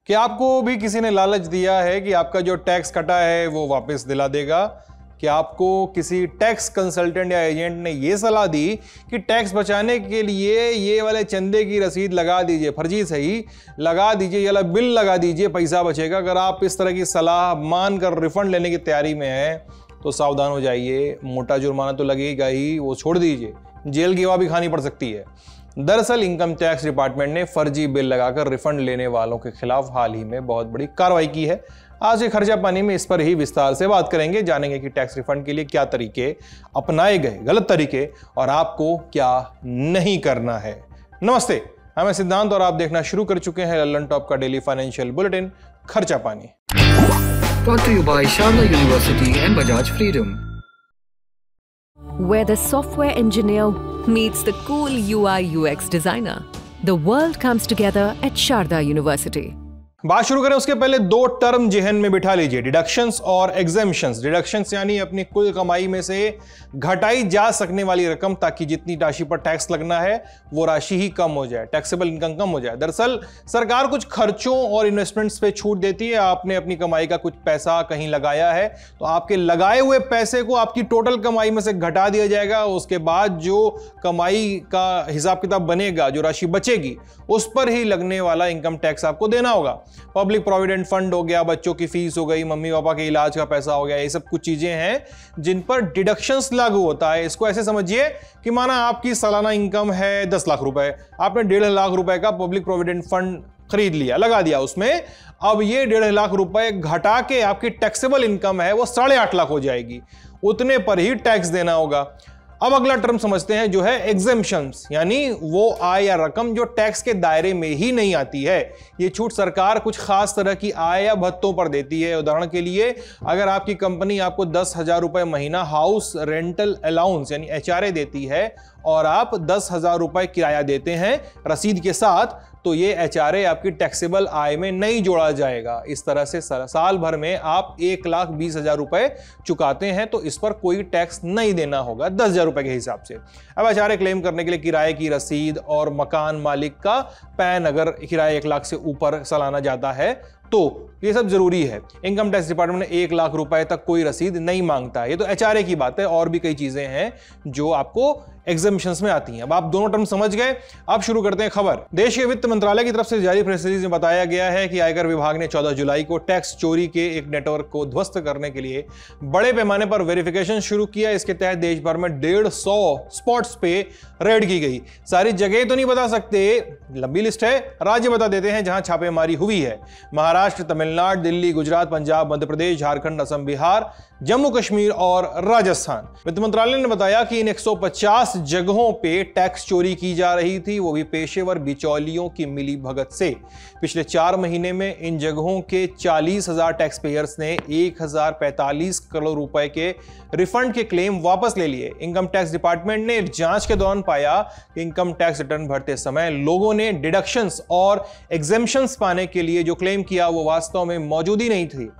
कि आपको भी किसी ने लालच दिया है कि आपका जो टैक्स कटा है वो वापस दिला देगा, कि आपको किसी टैक्स कंसल्टेंट या एजेंट ने ये सलाह दी कि टैक्स बचाने के लिए ये वाले चंदे की रसीद लगा दीजिए, फर्जी सही लगा दीजिए, ये वाला बिल लगा दीजिए, पैसा बचेगा। अगर आप इस तरह की सलाह मानकर रिफंड लेने की तैयारी में हैं तो सावधान हो जाइए, मोटा जुर्माना तो लगेगा ही, वो छोड़ दीजिए, जेल की हवा भी खानी पड़ सकती है। दरअसल इनकम टैक्स डिपार्टमेंट ने फर्जी बिल लगाकर रिफंड लेने वालों के खिलाफ हाल ही में बहुत बड़ी कार्रवाई की है। आज के खर्चा पानी में इस पर ही विस्तार से बात करेंगे, जानेंगे कि टैक्स रिफंड के लिए क्या तरीके अपनाए गए, गलत तरीके, और आपको क्या नहीं करना है। नमस्ते, मैं सिद्धांत और आप देखना शुरू कर चुके हैं लल्लन टॉप का डेली फाइनेंशियल बुलेटिन खर्चा पानी। Brought to you by Sharda University and Bajaj Freedom. Where the software engineer meets the cool UI UX designer, the world comes together at Sharda University. बात शुरू करें उसके पहले दो टर्म जेहन में बिठा लीजिए, डिडक्शंस और एग्जेम्पशंस। डिडक्शंस यानी अपनी कुल कमाई में से घटाई जा सकने वाली रकम, ताकि जितनी राशि पर टैक्स लगना है वो राशि ही कम हो जाए, टैक्सेबल इनकम कम हो जाए। दरअसल सरकार कुछ खर्चों और इन्वेस्टमेंट्स पे छूट देती है। आपने अपनी कमाई का कुछ पैसा कहीं लगाया है तो आपके लगाए हुए पैसे को आपकी टोटल कमाई में से घटा दिया जाएगा। उसके बाद जो कमाई का हिसाब किताब बनेगा, जो राशि बचेगी, उस पर ही लगने वाला इनकम टैक्स आपको देना होगा। पब्लिक प्रोविडेंट फंड हो गया, बच्चों की फीस हो गई, मम्मी पापा के इलाज का पैसा हो गया, ये सब कुछ चीजें हैं जिन पर डिडक्शंस लागू होता है। इसको ऐसे समझिए कि माना आपकी सालाना इनकम है 10 लाख रुपए, आपने 1.5 लाख रुपए का पब्लिक प्रोविडेंट फंड खरीद लिया, लगा दिया उसमें। अब ये 1.5 लाख रुपए घटा के आपकी टैक्सेबल इनकम है वो 8.5 लाख हो जाएगी, उतने पर ही टैक्स देना होगा। अब अगला टर्म समझते हैं जो है एग्जेम्पशंस, यानी वो आय या रकम जो टैक्स के दायरे में ही नहीं आती है। ये छूट सरकार कुछ खास तरह की आय या भत्तों पर देती है। उदाहरण के लिए, अगर आपकी कंपनी आपको 10,000 रुपए महीना हाउस रेंटल अलाउंस यानी HRA देती है और आप 10,000 रुपए किराया देते हैं रसीद के साथ, तो ये HRA आपकी टैक्सेबल आय में नहीं जोड़ा जाएगा। इस तरह से साल भर में आप 1,20,000 रुपए चुकाते हैं तो इस पर कोई टैक्स नहीं देना होगा 10,000 रुपए के हिसाब से। अब HRA क्लेम करने के लिए किराए की रसीद और मकान मालिक का पैन, अगर किराया 1 लाख से ऊपर सालाना जाता है तो ये सब जरूरी है। इनकम टैक्स डिपार्टमेंट ने 1 लाख रुपए तक कोई रसीद नहीं मांगता है। ये तो HRA की बात है, और भी कई चीजें हैं जो आपको एग्जेम्पशंस में आती हैं। अब आप दोनों टर्म समझ गए, अब शुरू करते हैं खबर। देश के वित्त मंत्रालय की तरफ से जारी प्रेस रिलीज में बताया गया है कि आयकर विभाग ने 14 जुलाई को टैक्स चोरी के एक नेटवर्क को ध्वस्त करने के लिए बड़े पैमाने पर वेरिफिकेशन शुरू किया। इसके तहत देश भर में 150 स्पॉट्स पे रेड की गई। सारी जगह तो नहीं बता सकते, लंबी लिस्ट है, राज्य बता देते हैं जहां छापेमारी हुई है। महाराष्ट्र, तमिलनाडु, दिल्ली, गुजरात, पंजाब, मध्य प्रदेश, झारखंड, असम, बिहार, जम्मू कश्मीर और राजस्थान। वित्त मंत्रालय ने बताया कि इन 150 जगहों पे टैक्स चोरी की जा रही थी, वो भी पेशेवर बिचौलियों की मिली भगत से। पिछले 4 महीने में इन जगहों के 40,000 टैक्स पेयर्स ने 1,045 करोड़ रुपए के रिफंड के क्लेम वापस ले लिए। इनकम टैक्स डिपार्टमेंट ने जांच के दौरान पाया कि इनकम टैक्स रिटर्न भरते समय लोगों ने डिडक्शंस और एग्जेम्पशंस पाने के लिए जो क्लेम किया वो वास्तव में मौजूद ही नहीं थी।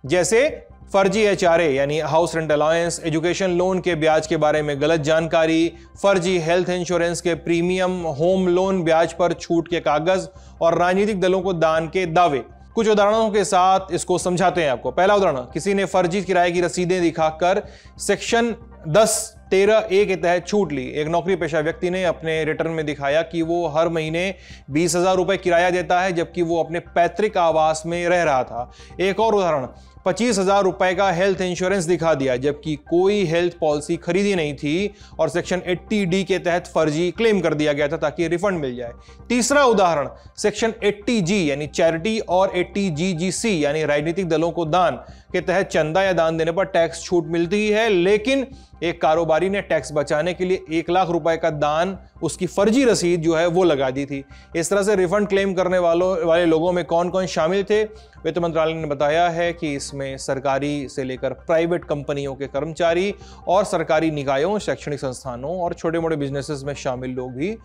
जैसे फर्जी HRA यानी house rent allowance, education loan के ब्याज के बारे में गलत जानकारी, फर्जी हेल्थ इंश्योरेंस के प्रीमियम, होम लोन ब्याज पर छूट के कागज और राजनीतिक दलों को दान के दावे। कुछ उदाहरणों के साथ इसको समझाते हैं आपको। पहला उदाहरण, किसी ने फर्जी किराए की रसीदें दिखाकर सेक्शन 10(13)(a) के तहत छूट ली। एक नौकरी पेशा व्यक्ति ने अपने रिटर्न में दिखाया कि वो हर महीने 20,000 रुपए किराया देता है, जबकि वो अपने पैतृक आवास में रह रहा था। एक और उदाहरण, 25,000 रुपए का हेल्थ इंश्योरेंस दिखा दिया, जबकि कोई हेल्थ पॉलिसी खरीदी नहीं थी और सेक्शन 80D के तहत फर्जी क्लेम कर दिया गया था ताकि रिफंड मिल जाए। तीसरा उदाहरण, सेक्शन 80G यानी चैरिटी और 80GGC यानी राजनीतिक दलों को दान के तहत चंदा या दान देने पर टैक्स छूट मिलती है, लेकिन एक कारोबारी ने टैक्स बचाने के लिए 1 लाख रुपए का दान, उसकी फर्जी रसीद जो है वो लगा दी थी। इस तरह से रिफंड क्लेम करने वाले लोगों में कौन कौन शामिल थे? वित्त मंत्रालय ने बताया है कि इसमें सरकारी से लेकर प्राइवेट कंपनियों के कर्मचारी और सरकारी निकायों, शैक्षणिक संस्थानों और छोटे मोटे बिजनेसेस में शामिल लोग भी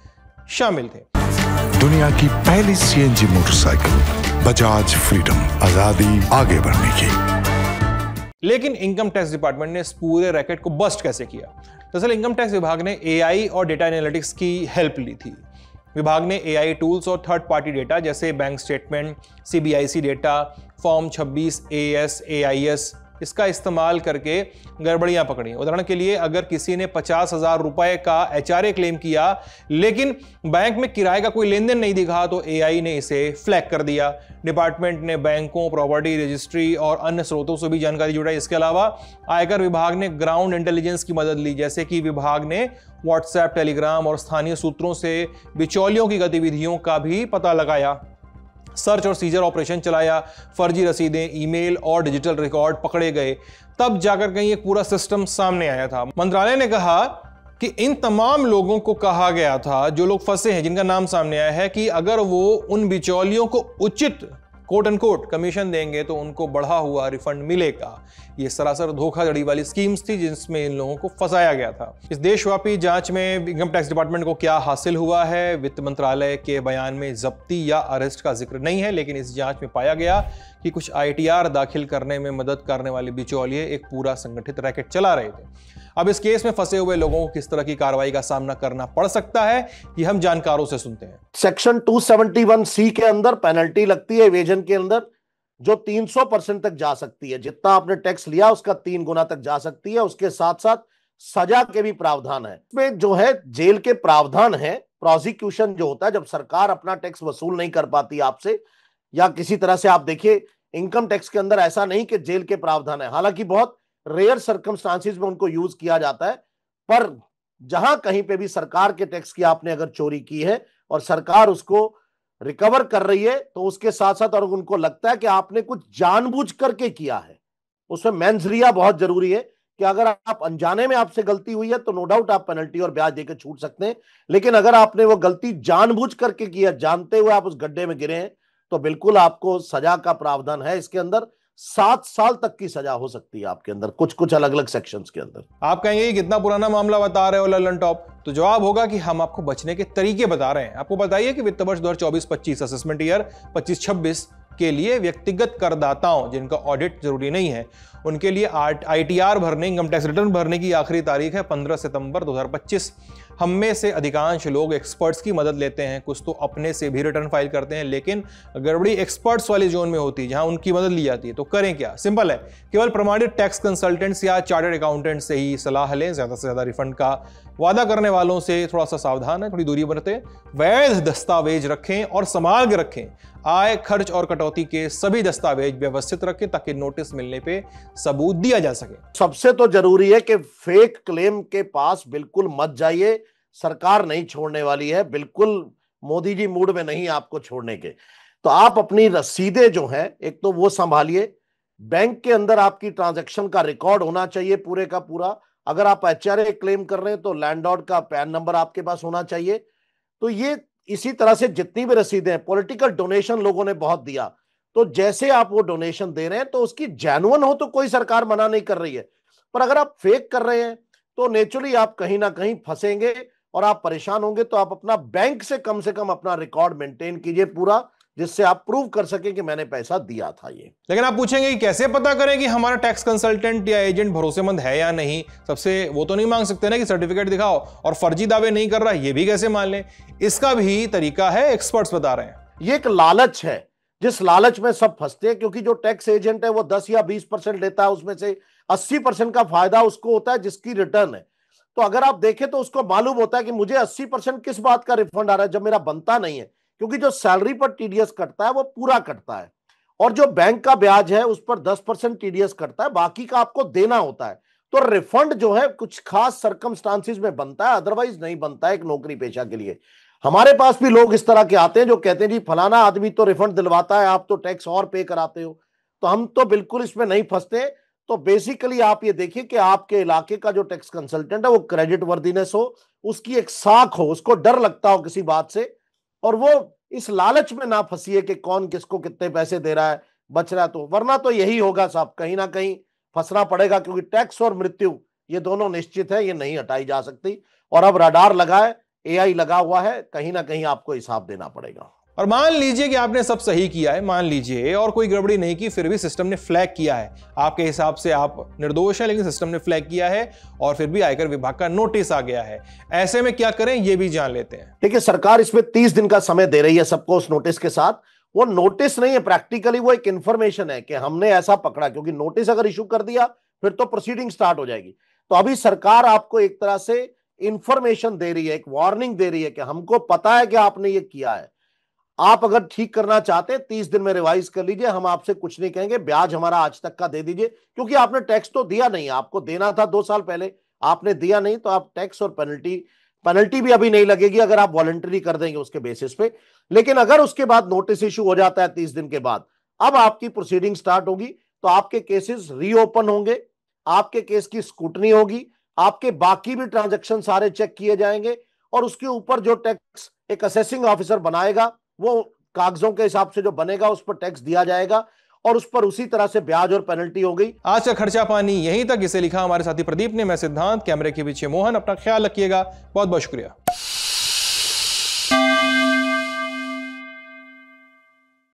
शामिल थे। दुनिया की पहली CNG मोटरसाइकिल बजाज फ्रीडम, आजादी आगे बढ़ने की। लेकिन इनकम टैक्स डिपार्टमेंट ने इस पूरे रैकेट को बस्ट कैसे किया? दरअसल इनकम टैक्स विभाग ने AI और डेटा एनालिटिक्स की हेल्प ली थी। विभाग ने एआई टूल्स और थर्ड पार्टी डेटा जैसे bank statement, CBIC data, form 26 as AIS इसका इस्तेमाल करके गड़बड़ियां पकड़ी। उदाहरण के लिए, अगर किसी ने 50,000 रुपए का एचआरए क्लेम किया लेकिन बैंक में किराए का कोई लेन देन नहीं दिखा तो एआई ने इसे फ्लैग कर दिया। डिपार्टमेंट ने बैंकों, प्रॉपर्टी रजिस्ट्री और अन्य स्रोतों से भी जानकारी जुटाई। इसके अलावा आयकर विभाग ने ग्राउंड इंटेलिजेंस की मदद ली, जैसे कि विभाग ने व्हाट्सएप, टेलीग्राम और स्थानीय सूत्रों से बिचौलियों की गतिविधियों का भी पता लगाया। सर्च और सीजर ऑपरेशन चलाया, फर्जी रसीदें, ईमेल और डिजिटल रिकॉर्ड पकड़े गए। तब जाकर कहीं एक पूरा सिस्टम सामने आया था। मंत्रालय ने कहा कि इन तमाम लोगों को कहा गया था, जो लोग फंसे हैं, जिनका नाम सामने आया है, कि अगर वो उन बिचौलियों को उचित कोट अनकोट कमीशन देंगे तो उनको बढ़ा हुआ रिफंड मिलेगा। ये सरासर धोखाधड़ी वाली स्कीम्स थी जिसमें इन लोगों को फंसाया गया था। इस देशव्यापी जांच में इनकम टैक्स डिपार्टमेंट को क्या हासिल हुआ है, वित्त मंत्रालय के बयान में जब्ती या अरेस्ट का जिक्र नहीं है, लेकिन इस जांच में पाया गया कि कुछ आईटीआर दाखिल करने में मदद करने वाले बिचौलिए एक पूरा संगठित रैकेट चला रहे थे। अब इस केस में फंसे हुए लोगों को किस तरह की कार्रवाई का सामना करना पड़ सकता है, ये हम जानकारों से सुनते हैं। सेक्शन 271C के अंदर पेनल्टी लगती है इवेजन के अंदर, जो 300% तक जा सकती है। जितना आपने टैक्स लिया उसका 3 गुना तक जा सकती है। उसके साथ साथ सजा के भी प्रावधान है। इसमें जो है जेल के प्रावधान है। प्रोसिक्यूशन जो होता है, जब सरकार अपना टैक्स वसूल नहीं कर पाती आपसे या किसी तरह से, आप देखिए इनकम टैक्स के अंदर ऐसा नहीं कि जेल के प्रावधान है, हालांकि बहुत रेयर सर्कमस्टांसिस में उनको यूज किया जाता है। पर जहां कहीं पे भी सरकार के टैक्स की आपने अगर चोरी की है और सरकार उसको रिकवर कर रही है, तो उसके साथ साथ और उनको लगता है कि आपने कुछ जानबूझ करके किया है, उसमें मेंसरिया बहुत जरूरी है कि अगर आप अनजाने में आपसे गलती हुई है तो नो डाउट आप पेनल्टी और ब्याज देकर छूट सकते हैं। लेकिन अगर आपने वो गलती जानबूझ करके किया, जानते हुए आप उस गड्ढे में गिरे हैं, तो बिल्कुल आपको सजा का प्रावधान है। इसके अंदर 7 साल तक की सजा हो सकती है आपके अंदर, कुछ अलग अलग सेक्शंस के अंदर। आप कहेंगे कि कितना पुराना मामला बता रहे हो ललन टॉप, तो जवाब होगा कि हम आपको बचने के तरीके बता रहे हैं। आपको बताइए कि वित्त वर्ष 2024-25 असेसमेंट ईयर 25-26 के लिए व्यक्तिगत करदाताओं जिनका ऑडिट जरूरी नहीं है, उनके लिए आईटीआर भरने, इनकम टैक्स रिटर्न भरने की आखिरी तारीख है 15 सितंबर 2025। हम में से अधिकांश लोग एक्सपर्ट्स की मदद लेते हैं, कुछ तो अपने से भी रिटर्न फाइल करते हैं, लेकिन गड़बड़ी एक्सपर्ट्स वाली जोन में होती है जहां उनकी मदद ली जाती है। तो करें क्या? सिंपल है, केवल प्रमाणित टैक्स कंसल्टेंट्स या चार्टर्ड अकाउंटेंट से ही सलाह लें। ज्यादा से ज्यादा रिफंड का वादा करने वालों से थोड़ा सा सावधान है, थोड़ी दूरी बरतें, वैध दस्तावेज रखें और संभाल के रखें। आय, खर्च और कटौती के सभी दस्तावेज व्यवस्थित रखें ताकि नोटिस मिलने पे सबूत दिया जा सके। सबसे तो जरूरी है कि फेक क्लेम के पास बिल्कुल मत जाइए, सरकार नहीं छोड़ने वाली है, बिल्कुल मोदी जी मूड में नहीं आपको छोड़ने के। तो आप अपनी रसीदें जो हैं, एक तो वो संभालिए। बैंक के अंदर आपकी ट्रांजैक्शन का रिकॉर्ड होना चाहिए पूरे का पूरा। अगर आप एचआरए क्लेम कर रहे हैं तो लैंडलॉर्ड का पैन नंबर आपके पास होना चाहिए। तो ये इसी तरह से जितनी भी रसीदें हैं, पॉलिटिकल डोनेशन लोगों ने बहुत दिया, तो जैसे आप वो डोनेशन दे रहे हैं तो उसकी जेन्युइन हो तो कोई सरकार मना नहीं कर रही है, पर अगर आप फेक कर रहे हैं तो नेचुरली आप कहीं ना कहीं फंसेंगे और आप परेशान होंगे। तो आप अपना बैंक से कम अपना रिकॉर्ड मेंटेन कीजिए पूरा, जिससे आप प्रूव कर सके कि मैंने पैसा दिया था। ये लेकिन आप पूछेंगे कि कैसे पता करें कि हमारा टैक्स कंसल्टेंट या एजेंट भरोसेमंद है या नहीं? सबसे वो तो नहीं मांग सकते ना कि सर्टिफिकेट दिखाओ, और फर्जी दावे नहीं कर रहा है ये भी कैसे मान लें? इसका भी तरीका है, एक्सपर्ट्स बता रहे हैं। ये एक लालच है, जिस लालच में सब फंसते हैं, क्योंकि जो टैक्स एजेंट है वो 10 या 20% लेता है, उसमें से 80% का फायदा उसको होता है जिसकी रिटर्न है। तो अगर आप देखें तो उसको मालूम होता है कि मुझे 80% किस बात का रिफंड आ रहा है जब मेरा बनता नहीं है, क्योंकि जो सैलरी पर टीडीएस कटता है वो पूरा कटता है, और जो बैंक का ब्याज है उस पर 10% टीडीएस कटता है, बाकी का आपको देना होता है। तो रिफंड जो है कुछ खास सर्कमस्टांसिस में बनता है, अदरवाइज नहीं बनता है एक नौकरी पेशा के लिए। हमारे पास भी लोग इस तरह के आते हैं जो कहते हैं जी फलाना आदमी तो रिफंड दिलवाता है, आप तो टैक्स और पे कराते हो। तो हम तो बिल्कुल इसमें नहीं फंसते। तो बेसिकली आप ये देखिए कि आपके इलाके का जो टैक्स कंसल्टेंट है वो क्रेडिट वर्दीनेस हो, उसकी एक साख हो, उसको डर लगता हो किसी बात से, और वो इस लालच में ना फंसिए कि कौन किसको कितने पैसे दे रहा है, बच रहा है। तो वरना तो यही होगा साहब, कहीं ना कहीं फंसना पड़ेगा, क्योंकि टैक्स और मृत्यु ये दोनों निश्चित है, ये नहीं हटाई जा सकती। और अब रडार लगा है, एआई लगा हुआ है, कहीं ना कहीं आपको हिसाब देना पड़ेगा। और मान लीजिए कि आपने सब सही किया है, मान लीजिए, और कोई गड़बड़ी नहीं की, फिर भी सिस्टम ने फ्लैग किया है, आपके हिसाब से आप निर्दोष हैं, लेकिन सिस्टम ने फ्लैग किया है और फिर भी आयकर विभाग का नोटिस आ गया है। ऐसे में क्या करें, ये भी जान लेते हैं। देखिए, सरकार इसमें 30 दिन का समय दे रही है सबको उस नोटिस के साथ। वो नोटिस नहीं है, प्रैक्टिकली वो एक इंफॉर्मेशन है कि हमने ऐसा पकड़ा, क्योंकि नोटिस अगर इशू कर दिया फिर तो प्रोसीडिंग स्टार्ट हो जाएगी। तो अभी सरकार आपको एक तरह से इंफॉर्मेशन दे रही है, एक वार्निंग दे रही है कि हमको पता है कि आपने ये किया है, आप अगर ठीक करना चाहते हैं 30 दिन में रिवाइज कर लीजिए, हम आपसे कुछ नहीं कहेंगे, ब्याज हमारा आज तक का दे दीजिए, क्योंकि आपने टैक्स तो दिया नहीं, आपको देना था 2 साल पहले, आपने दिया नहीं, तो आप टैक्स और पेनल्टी भी अभी नहीं लगेगी अगर आप वॉलंटरी कर देंगे उसके बेसिस पे। लेकिन अगर उसके बाद नोटिस इशू हो जाता है 30 दिन के बाद, अब आपकी प्रोसीडिंग स्टार्ट होगी, तो आपके केसेस रीओपन होंगे, आपके केस की स्क्रूटनी होगी, आपके बाकी भी ट्रांजैक्शन सारे चेक किए जाएंगे, और उसके ऊपर जो टैक्स एक असेसिंग ऑफिसर बनाएगा, वो कागजों के हिसाब से जो बनेगा उस पर टैक्स दिया जाएगा, और उस पर उसी तरह से ब्याज और पेनल्टी हो गई। आज का खर्चा पानी यहीं तक। इसे लिखा हमारे साथी प्रदीप ने, मैं सिद्धांत, कैमरे के पीछे मोहन। अपना ख्याल रखिएगा, बहुत बहुत शुक्रिया।